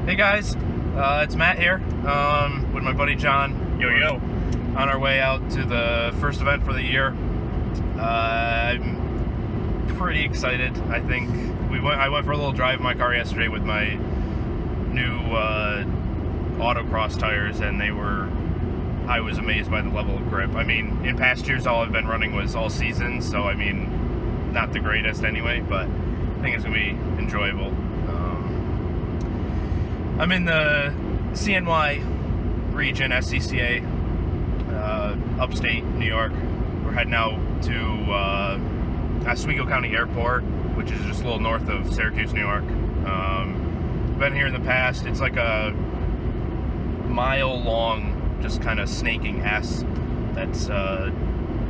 Hey guys, it's Matt here with my buddy John. Yo yo. On our way out to the first event for the year. I'm pretty excited. I think I went for a little drive in my car yesterday with my new Autocross tires, and I was amazed by the level of grip. I mean, in past years all I've been running was all season, so I mean, not the greatest anyway, but I think it's gonna be enjoyable. I'm in the CNY region, SCCA, upstate New York. We're heading out to Oswego County Airport, which is just a little north of Syracuse, New York. Been here in the past. It's like a mile-long, just kind of snaking S that's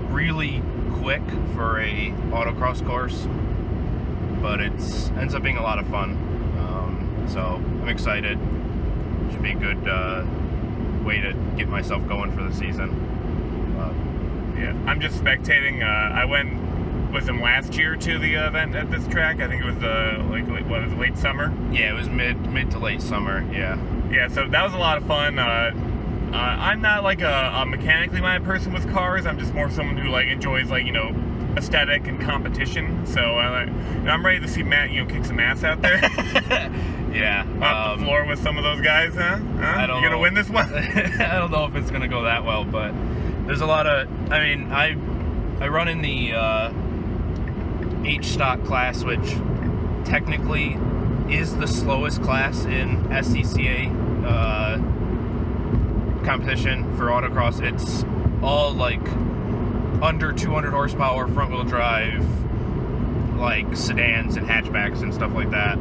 really quick for a autocross course, but it ends up being a lot of fun. So I'm excited. Should be a good way to get myself going for the season. Yeah, I'm just spectating. I went with him last year to the event at this track. I think it was late summer. Yeah, it was mid to late summer. Yeah. Yeah, so that was a lot of fun. I'm not like a mechanically minded person with cars. I'm just more someone who enjoys aesthetic and competition. So I'm ready to see Matt kick some ass out there. Yeah. Off the floor with some of those guys, huh? I don't know. You gonna win this one? I don't know if it's gonna go that well, but there's a lot of. I mean, I run in the H stock class, which technically is the slowest class in SCCA competition for autocross. It's all under 200 horsepower, front wheel drive, sedans and hatchbacks and stuff like that.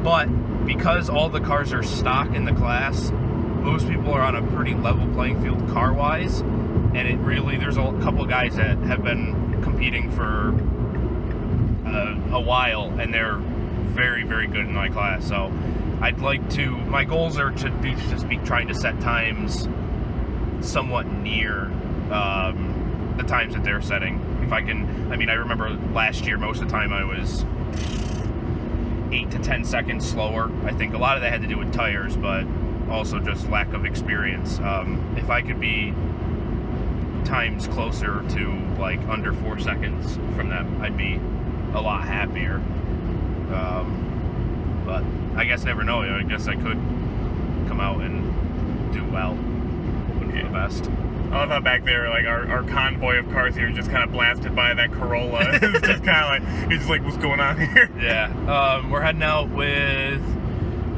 But because all the cars are stock in the class, most people are on a pretty level playing field car-wise, and there's a couple of guys that have been competing for a while, and they're very, very good in my class. So my goals are to just be trying to set times somewhat near the times that they're setting. If I can, I remember last year, most of the time I was 8 to 10 seconds slower. I think a lot of that had to do with tires, but also just lack of experience. If I could be times closer to under 4 seconds from them, I'd be a lot happier. But I guess never know. I guess I could come out and do well. Hoping for the best. I love how back there, our convoy of cars here just kind of blasted by that Corolla. It's just kind of it's just what's going on here? Yeah. We're heading out with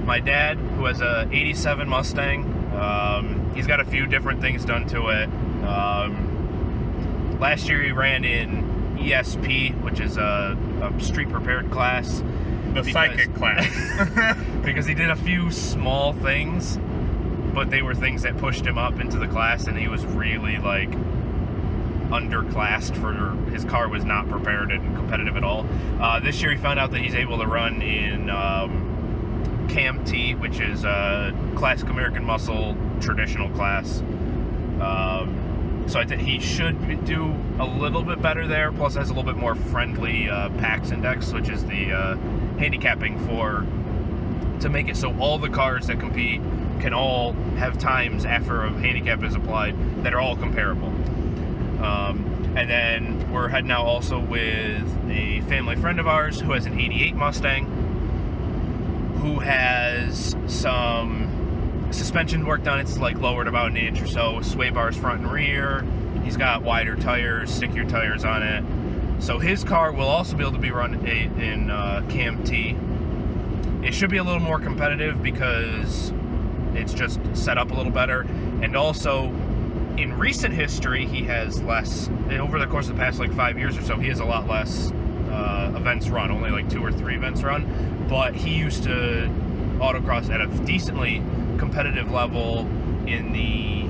my dad, who has a '87 Mustang. He's got a few different things done to it. Last year he ran in ESP, which is a street prepared class. The psychic class. Because he did a few small things, but they were things that pushed him up into the class, and he was really underclassed for his car was not prepared and competitive at all. This year he found out that he's able to run in CAMT, which is a Classic American Muscle traditional class. So I think he should do a little bit better there, plus has a little bit more friendly PAX index, which is the handicapping to make it so all the cars that compete can all have times after a handicap is applied that are all comparable. And then we're heading out also with a family friend of ours who has an '88 Mustang, who has some suspension work done. It's lowered about an inch or so, sway bars front and rear. He's got wider tires, stickier tires on it. So his car will also be able to be run in CAMT. It should be a little more competitive because it's just set up a little better, and also in recent history he has less, over the course of the past 5 years or so, he has a lot less events run, only 2 or 3 events run, but he used to autocross at a decently competitive level in the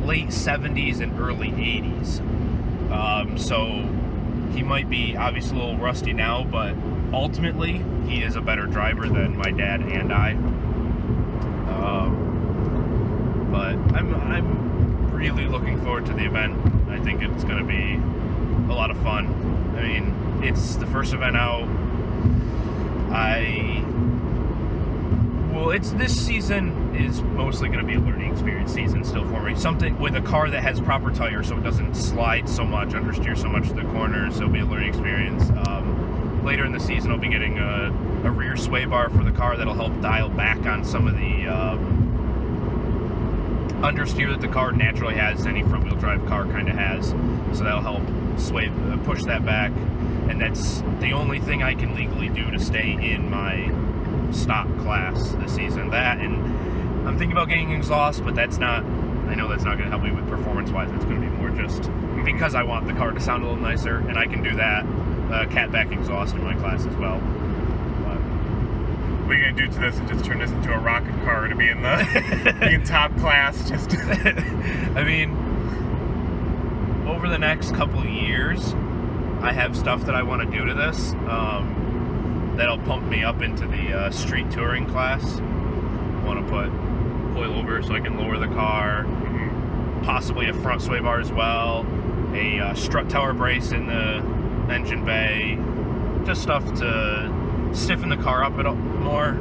late 70s and early 80s. So he might be obviously a little rusty now, but ultimately he is a better driver than my dad and I. But I'm really looking forward to the event. I think it's going to be a lot of fun. I mean, it's the first event out. I Well, this season is mostly going to be a learning experience season still for me. Something with a car that has proper tires so it doesn't slide so much, understeer so much to the corners, so it'll be a learning experience. Later in the season, I'll be getting a rear sway bar for the car that'll help dial back on some of the understeer that the car naturally has, any front-wheel drive car kind of has. So that'll help push that back. And that's the only thing I can legally do to stay in my stock class this season. That, and I'm thinking about getting exhaust, but that's not, I know that's not going to help me with performance-wise. It's going to be more just because I want the car to sound a little nicer, and I can do that. Catback exhaust in my class as well. What are you going to do to this and just turn this into a rocket car to be in the be in top class? Just I mean, over the next couple of years, I have stuff that I want to do to this that'll pump me up into the street touring class. I want to put coilover so I can lower the car, possibly a front sway bar as well, a strut tower brace in the engine bay, just stuff to stiffen the car up a bit more.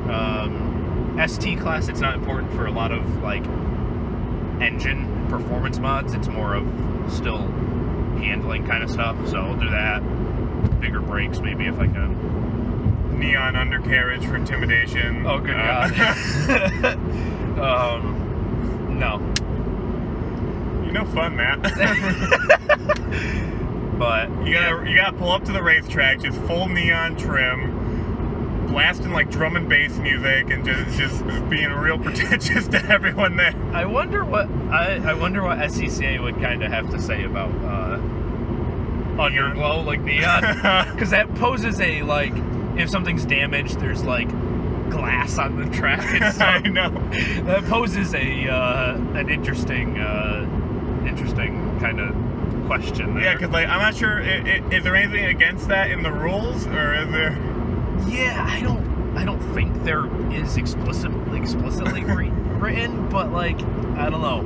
ST class, it's not important for a lot of like engine performance mods. It's more of still handling kind of stuff, so I'll do that. Bigger brakes maybe if I can. Neon undercarriage for intimidation. Oh good god. No. You're no fun, Matt. But you gotta pull up to the racetrack, just full neon trim, blasting like drum and bass music, and just being real pretentious to everyone there. I wonder what SCCA would kind of have to say about underglow, like neon, because that poses a, like, if something's damaged, there's like glass on the track and stuff. I know. That poses a an interesting kind of question there. Yeah, because like I'm not sure. Is there anything against that in the rules, or is there? Yeah, I don't think there is explicitly written, but like I don't know.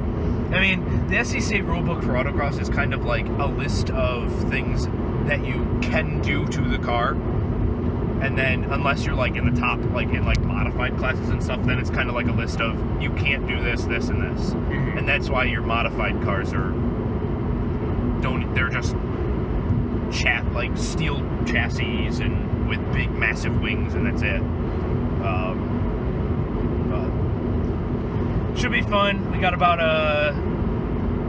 I mean, the SCCA rulebook for autocross is kind of like a list of things that you can do to the car, and then unless you're like in the top, like in like modified classes and stuff, then it's kind of like a list of you can't do this, this, and this, and that's why your modified cars they're just like steel chassis and with big massive wings, and that's it. But should be fun. We got about a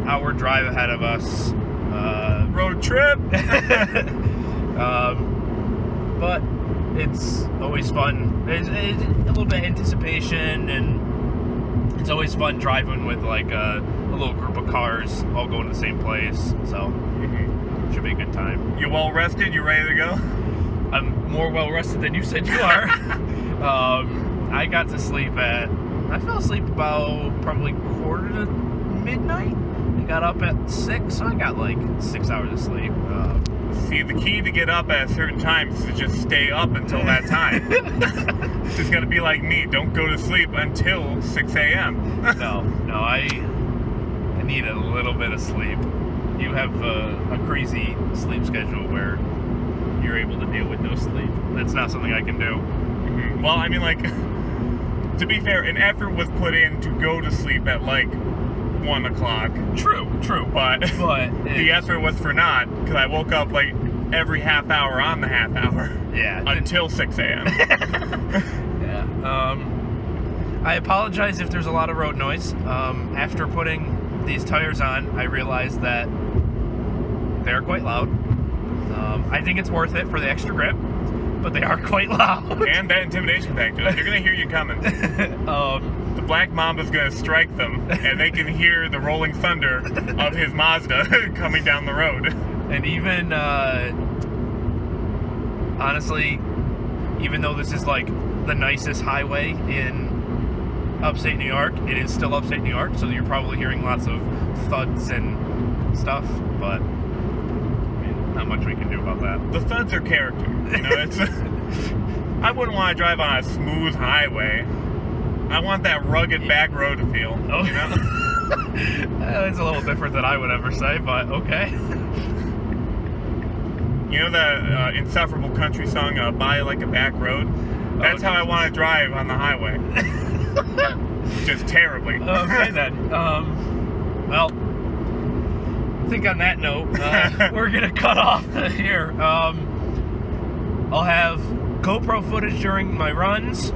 hour drive ahead of us. Road trip. But it's always fun. It's a little bit of anticipation, and it's always fun driving with like a little group of cars all going to the same place. So should be a good time. You well rested? You ready to go? I'm more well rested than you said you are. I got to sleep I fell asleep about probably quarter to midnight and got up at 6, so I got like 6 hours of sleep. See, the key to get up at a certain time is to just stay up until that time. Just gotta be like me, don't go to sleep until 6 a.m. No, I need a little bit of sleep. You have a crazy sleep schedule where you're able to deal with no sleep. That's not something I can do. Well, I mean, like, to be fair, an effort was put in to go to sleep at like 1 o'clock. True. But the effort was for naught, because I woke up like every half hour on the half hour. Yeah. Until 6 a.m. Yeah. I apologize if there's a lot of road noise. After putting these tires on, I realized that they're quite loud. I think it's worth it for the extra grip, but they are quite loud. And that intimidation factor. They're going to hear you coming. The Black Mamba's going to strike them, and they can hear the rolling thunder of his Mazda coming down the road. And even, honestly, even though this is like the nicest highway in upstate New York, it is still upstate New York, so you're probably hearing lots of thuds and stuff, but not much we can do about that. The thuds are character. You know, I wouldn't want to drive on a smooth highway. I want that rugged back road to feel. Oh, you know? It's a little different than I would ever say, but okay. You know that insufferable country song, "Buy Like a Back Road"? That's how I want to drive on the highway. Just terribly. Okay then. Well, I think on that note, we're gonna cut off here. I'll have GoPro footage during my runs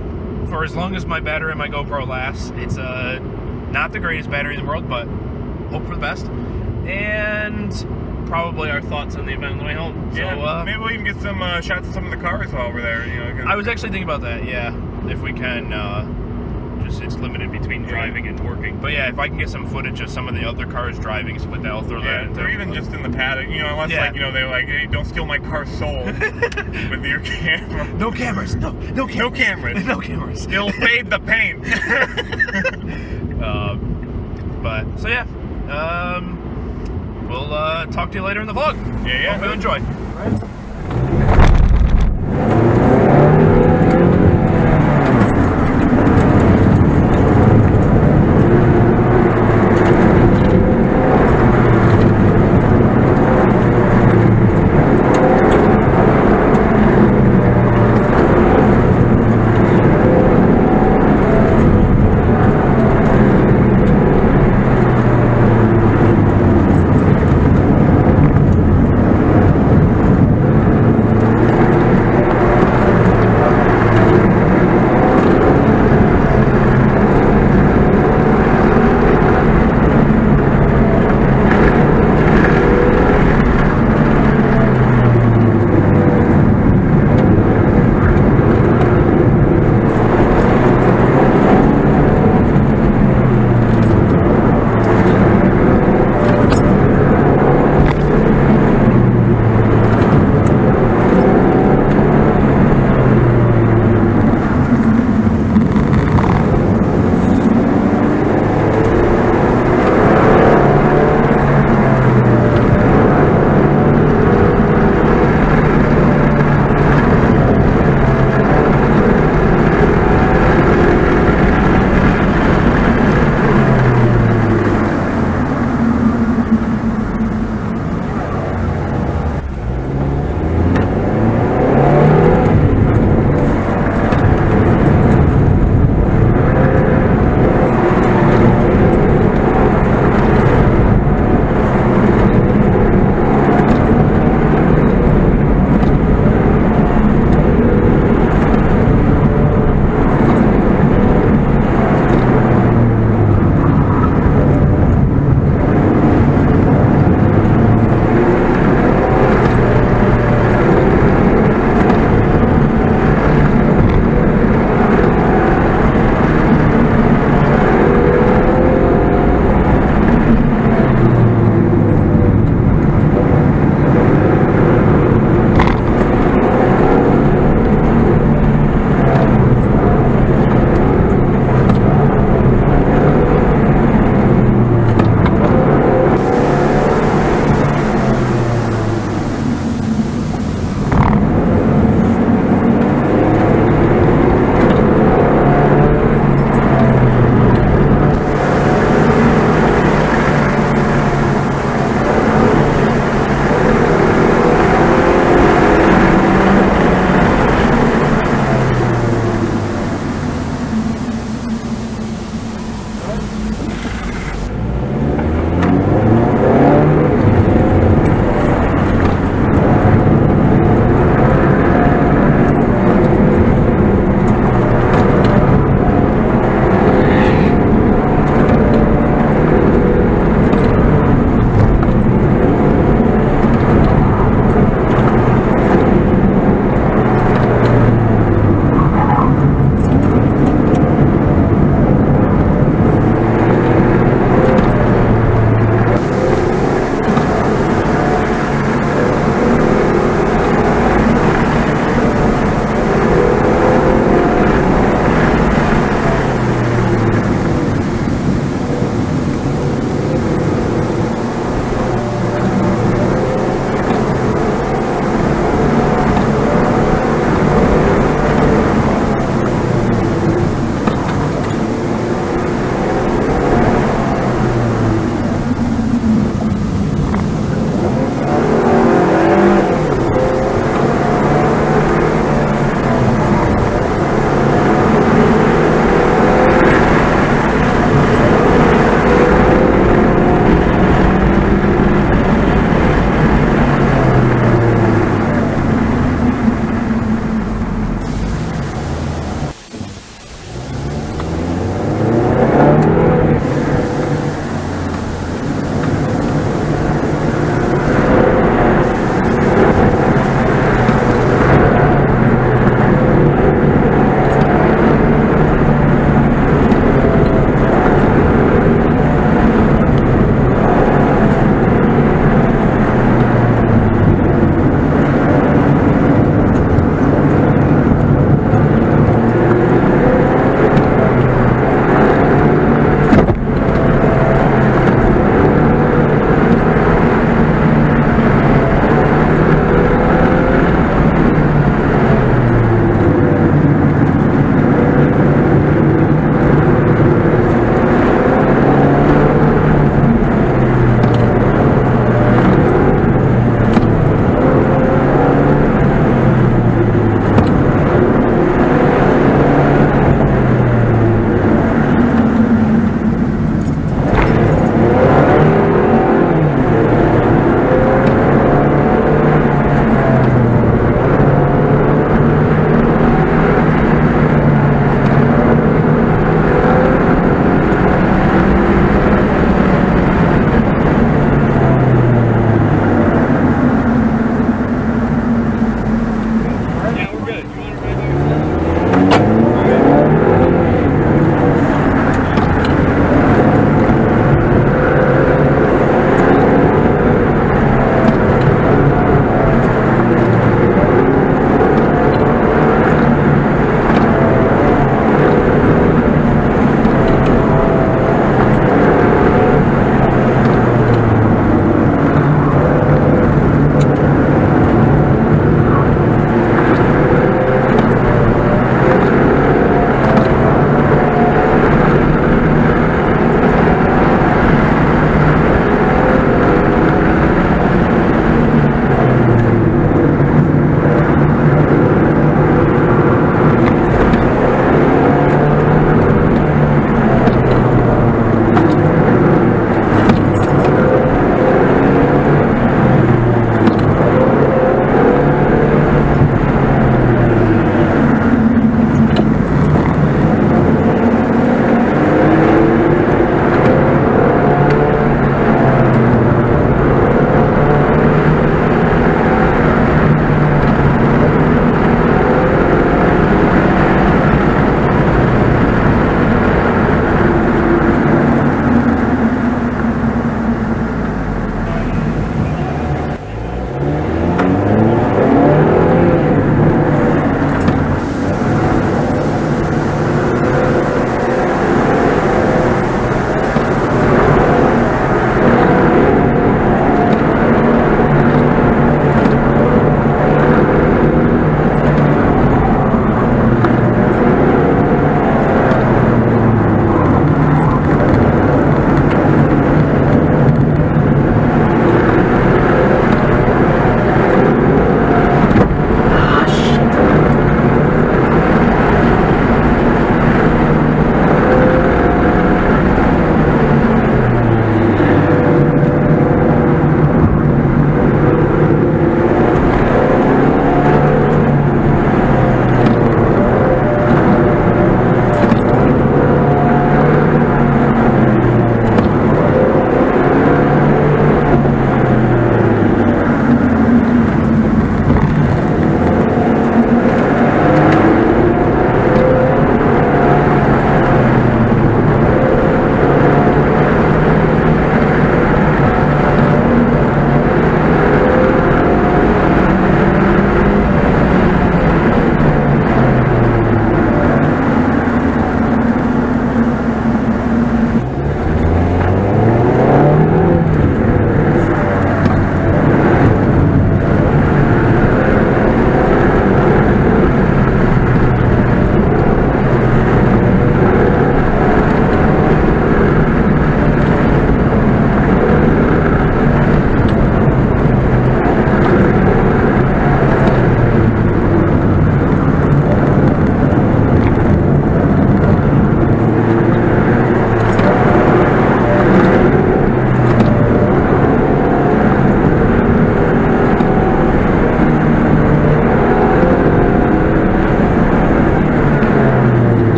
for as long as my battery in my GoPro lasts. It's not the greatest battery in the world, but hope for the best. And probably our thoughts on the event on the way home. Yeah, so, maybe we can get some shots of some of the cars while we're there. You know, I was actually thinking about that. Yeah, if we can. Just it's limited between driving and working. But yeah, if I can get some footage of some of the other cars driving, so I'll throw that into. Or even just in the paddock, you know, unless like, you know, they're like, hey, don't steal my car soul with your camera. No cameras. No cameras. No cameras. No cameras. It'll fade the paint. But so yeah, we'll talk to you later in the vlog. Yeah. Hope you enjoy.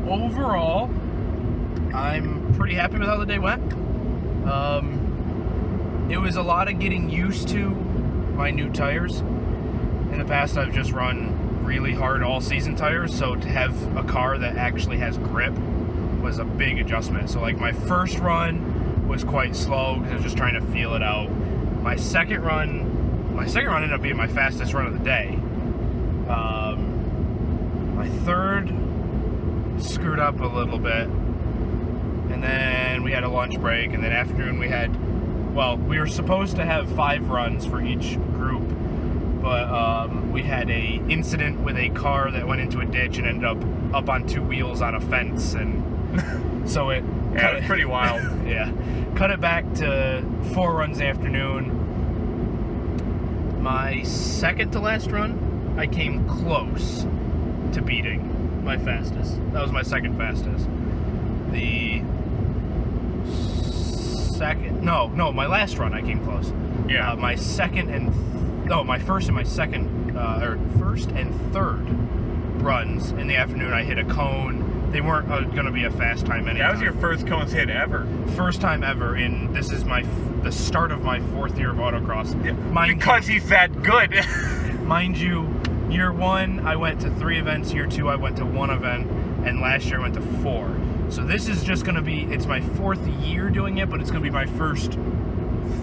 Overall, I'm pretty happy with how the day went. It was a lot of getting used to my new tires. In the past, I've just run really hard all-season tires, so to have a car that actually has grip was a big adjustment. So like my first run was quite slow because I was just trying to feel it out. My second run ended up being my fastest run of the day. My third screwed up a little bit, and then we had a lunch break, and then afternoon we had, well, we were supposed to have 5 runs for each group, but we had a incident with a car that went into a ditch and ended up on 2 wheels on a fence, and so it yeah, it was pretty wild. Yeah, cut it back to 4 runs the afternoon. My second to last run, I came close to beating my fastest. That was my second fastest. The second, no, my last run I came close. Yeah. My second and my first and my second, or first and third runs in the afternoon, I hit a cone. They weren't going to be a fast time anytime. That was your first cones hit ever. First time ever, and this is the start of my 4th year of autocross. Yeah. Because he's that good. Mind you, year 1 I went to 3 events, year 2 I went to 1 event, and last year I went to 4. So this is just going to be, it's my 4th year doing it, but it's going to be my first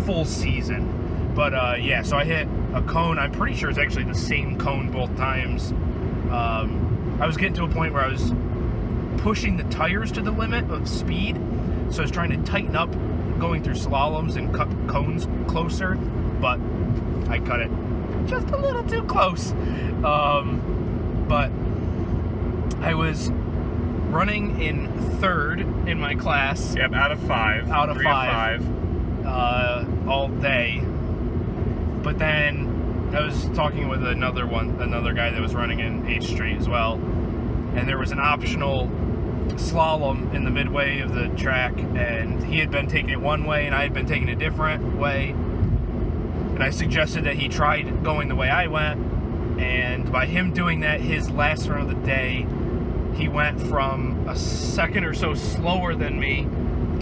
full season. But yeah, so I hit a cone. I'm pretty sure it's actually the same cone both times. I was getting to a point where I was pushing the tires to the limit of speed, so I was trying to tighten up going through slaloms and cut cones closer, but I cut it just a little too close. But I was running in 3rd in my class. Yep, out of 5. Out of 5. All day. But then I was talking with another guy that was running in H Street as well, and there was an optional slalom in the midway of the track, and he had been taking it one way and I had been taking a different way, and I suggested that he tried going the way I went, and by him doing that, his last run of the day, he went from a second or so slower than me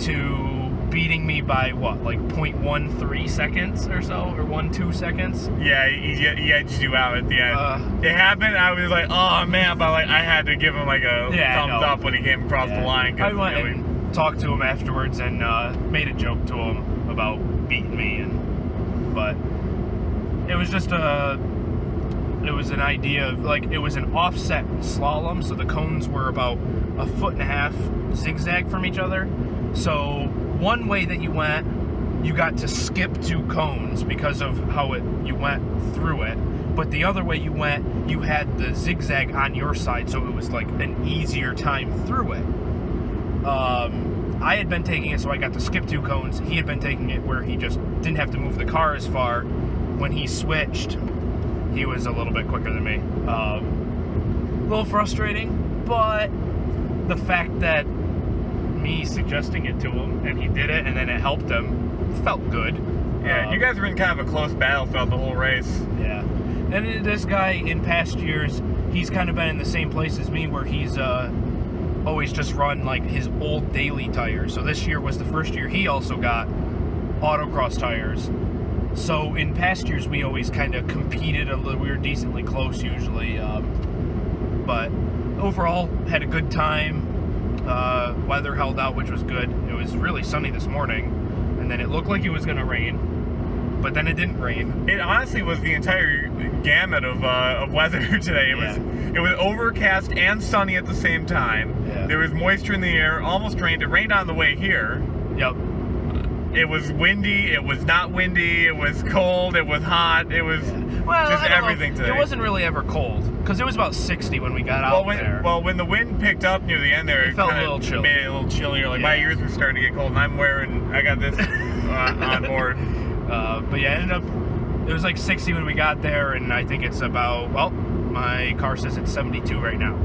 to beating me by what, like 0.13 seconds or so, or 1-2 seconds. Yeah, he edged you out at the end. It happened. I was like, oh man, but like I had to give him like a thumbs up when he came across the line. I went and talked to him afterwards and made a joke to him about beating me, but it was just it was an idea of, like, it was an offset slalom, so the cones were about 1.5 feet zigzag from each other. So one way that you went, you got to skip 2 cones because of how you went through it. But the other way you went, you had the zigzag on your side, so it was like an easier time through it. I had been taking it so I got to skip 2 cones. He had been taking it where he just didn't have to move the car as far. When he switched, he was a little bit quicker than me. A little frustrating, but the fact that me suggesting it to him and he did it and then it helped him felt good. Yeah, you guys were in kind of a close battle throughout the whole race. Yeah. And this guy, in past years, he's kind of been in the same place as me, where he's always just run like his old daily tires. So this year was the first year he also got autocross tires. So in past years we always kind of competed a little. We were decently close usually, but overall had a good time. Weather held out, which was good. It was really sunny this morning, and then it looked like it was gonna rain, but then it didn't rain. It honestly was the entire gamut of weather today. It was overcast and sunny at the same time. Yeah. There was moisture in the air. Almost rained. It rained on the way here. Yep. It was windy. It was not windy. It was cold. It was hot. It was just everything today. It wasn't really ever cold because it was about 60 when we got out there. Well, when the wind picked up near the end there, it felt a little chilly. Made it a little chillier. Like my ears were starting to get cold, and I got this on board. But yeah, it was like 60 when we got there, and I think it's about, well, my car says it's 72 right now.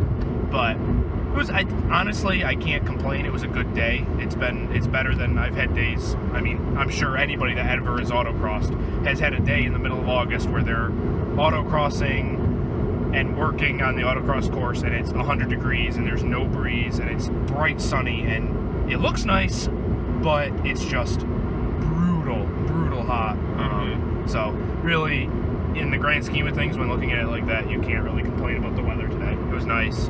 But it was, honestly, I can't complain. It was a good day. It's better than I've had days. I mean, I'm sure anybody that ever has autocrossed has had a day in the middle of August where they're autocrossing and working on the autocross course, and it's 100 degrees and there's no breeze and it's bright sunny and it looks nice, but it's just brutal hot. So really, in the grand scheme of things, when looking at it like that, you can't really complain about the weather today. It was nice.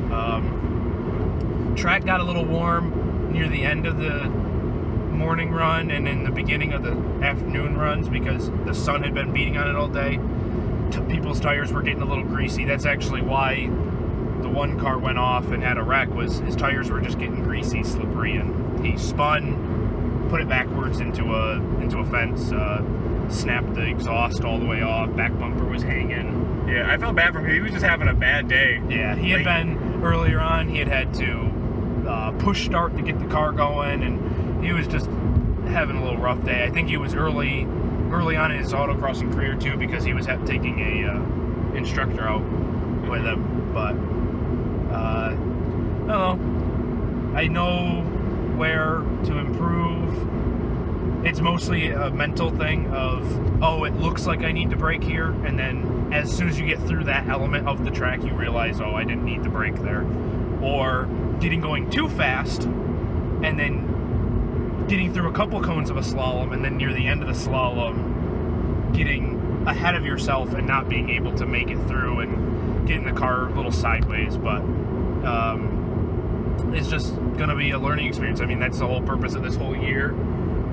Track got a little warm near the end of the morning run and in the beginning of the afternoon runs because the sun had been beating on it all day. People's tires were getting a little greasy. That's actually why the one car went off and had a wreck, was his tires were just getting greasy, slippery, and he spun, put it backwards into a fence, snapped the exhaust all the way off, back bumper was hanging. Yeah, I felt bad for him. He was just having a bad day. Yeah, he had been, earlier on, he had to push start to get the car going, and he was just having a little rough day. I think he was early on in his autocrossing career too, because he was taking a instructor out with him. But I don't know. I know where to improve. It's mostly a mental thing of, oh, it looks like I need to brake here, and then as soon as you get through that element of the track, you realize, oh, I didn't need to brake there. Or going too fast, and then getting through a couple cones of a slalom, and then near the end of the slalom, getting ahead of yourself and not being able to make it through and getting the car a little sideways. But it's just going to be a learning experience. I mean, that's the whole purpose of this whole year.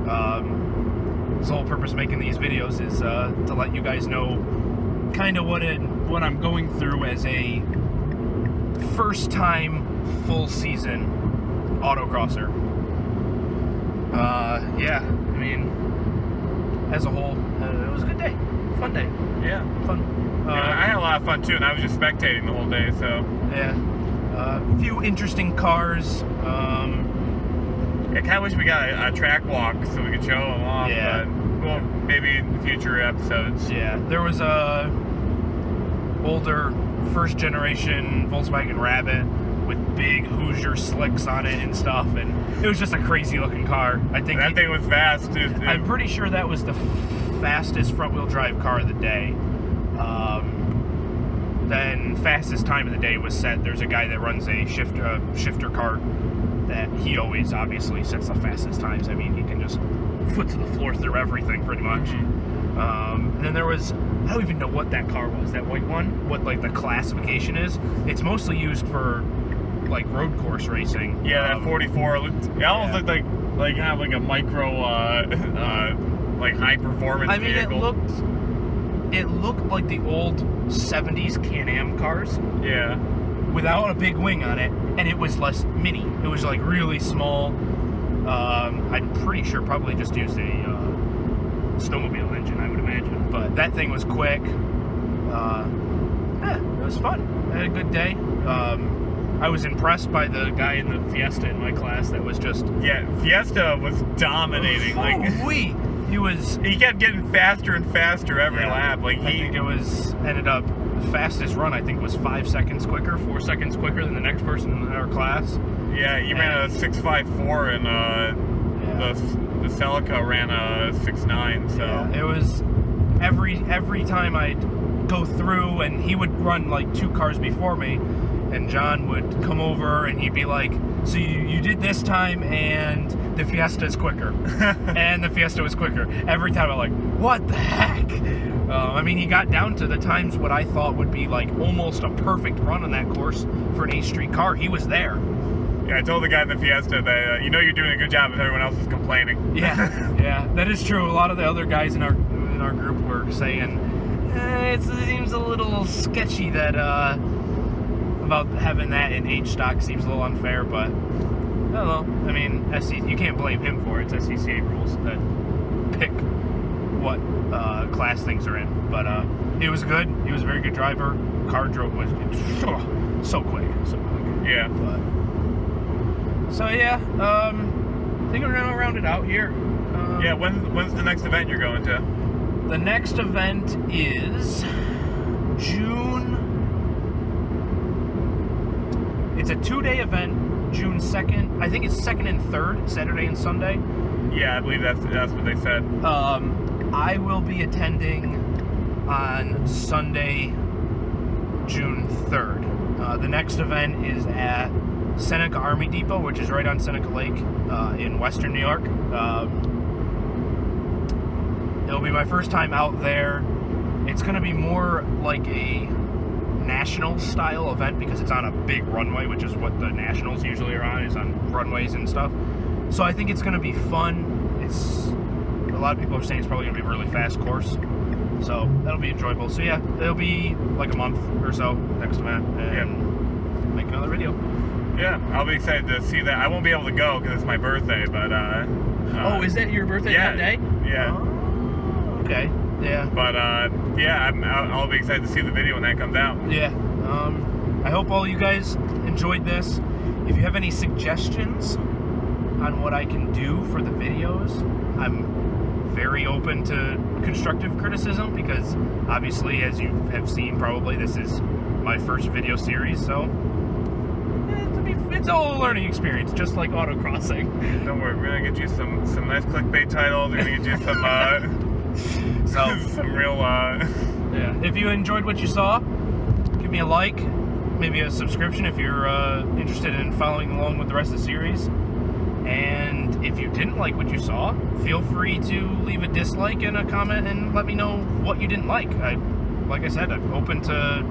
The whole purpose of making these videos is to let you guys know kind of what I'm going through as a first-time full season autocrosser. Yeah, I mean, as a whole, it was a good day, fun day. Yeah, fun. I had a lot of fun too, and I was just spectating the whole day. So yeah, a few interesting cars. I kind of wish we got a track walk so we could show them off. Yeah. But, well, maybe in future episodes. Yeah, there was a older first generation Volkswagen Rabbit with big Hoosier slicks on it and stuff, and it was just a crazy looking car. I think that thing was fast too. I'm pretty sure that was the fastest front wheel drive car of the day. Then fastest time of the day was set. There's a guy that runs a shifter car that he always obviously sets the fastest times. I mean, he can just foot to the floor through everything pretty much. And then there was, I don't even know what that car was, that white one, what like the classification is. It's mostly used for like road course racing. Yeah, that 44. It almost looked like kind of like a micro like high performance vehicle. It looked like the old 70s Can-Am cars. Yeah. Without a big wing on it, and it was less mini. It was like really small. I'm pretty sure probably just used a snowmobile engine, I would imagine. But that thing was quick. Yeah, it was fun. I had a good day. I was impressed by the guy in the Fiesta in my class that was just... Yeah, Fiesta was dominating. He kept getting faster and faster every lap. Like I think it was, ended up, the fastest run I think was 5 seconds quicker, 4 seconds quicker than the next person in our class. Yeah, he ran a 6.54 and the Celica ran a 6.9. So yeah, it was every time I'd go through, and he would run like 2 cars before me, and John would come over and he'd be like, so you did this time, and the Fiesta is quicker. And the Fiesta was quicker. Every time I'm like, what the heck? I mean, he got down to the times what I thought would be like almost a perfect run on that course for an 8th Street car. He was there. Yeah, I told the guy in the Fiesta that, you know, you're doing a good job if everyone else is complaining. Yeah, yeah, that is true. A lot of the other guys in our group were saying, it seems a little sketchy that, about having that in H-Stock seems a little unfair, but I don't know. I mean, you can't blame him for it. It's SCCA rules that pick what class things are in. But it was good. He was a very good driver. Car drove was so quick. Yeah. But, so yeah, I think we're gonna round it out here. Yeah. When's the next event you're going to? The next event is June. It's a 2-day event, June 2nd. I think it's 2nd and 3rd, Saturday and Sunday. Yeah, I believe that's what they said. I will be attending on Sunday June 3rd. The next event is at Seneca Army Depot, which is right on Seneca Lake in western New York. It'll be my first time out there. It's going to be more like a national style event because it's on a big runway, which is what the nationals usually are on, is on runways and stuff. So I think it's going to be fun. It's a lot of people are saying it's probably going to be a really fast course, so that'll be enjoyable. So yeah, it'll be like a month or so next event, and make another video. Yeah, I'll be excited to see that. I won't be able to go because it's my birthday, but oh, is that your birthday that day? Yeah. Oh, okay. Yeah. But yeah, I'll be excited to see the video when that comes out. Yeah. I hope all you guys enjoyed this. If you have any suggestions on what I can do for the videos, I'm very open to constructive criticism because obviously, as you have seen, probably this is my first video series, so it's all a learning experience, just like autocrossing. Don't worry, we're gonna get you some nice clickbait titles. We're gonna get you some some real yeah. If you enjoyed what you saw, give me a like, maybe a subscription if you're interested in following along with the rest of the series. And if you didn't like what you saw, feel free to leave a dislike and a comment and let me know what you didn't like. Like I said, I'm open to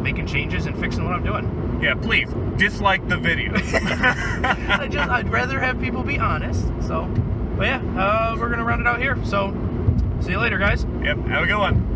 making changes and fixing what I'm doing. Yeah, please dislike the video. I'd rather have people be honest. So, but yeah, we're gonna round it out here. So, see you later, guys. Yep, have a good one.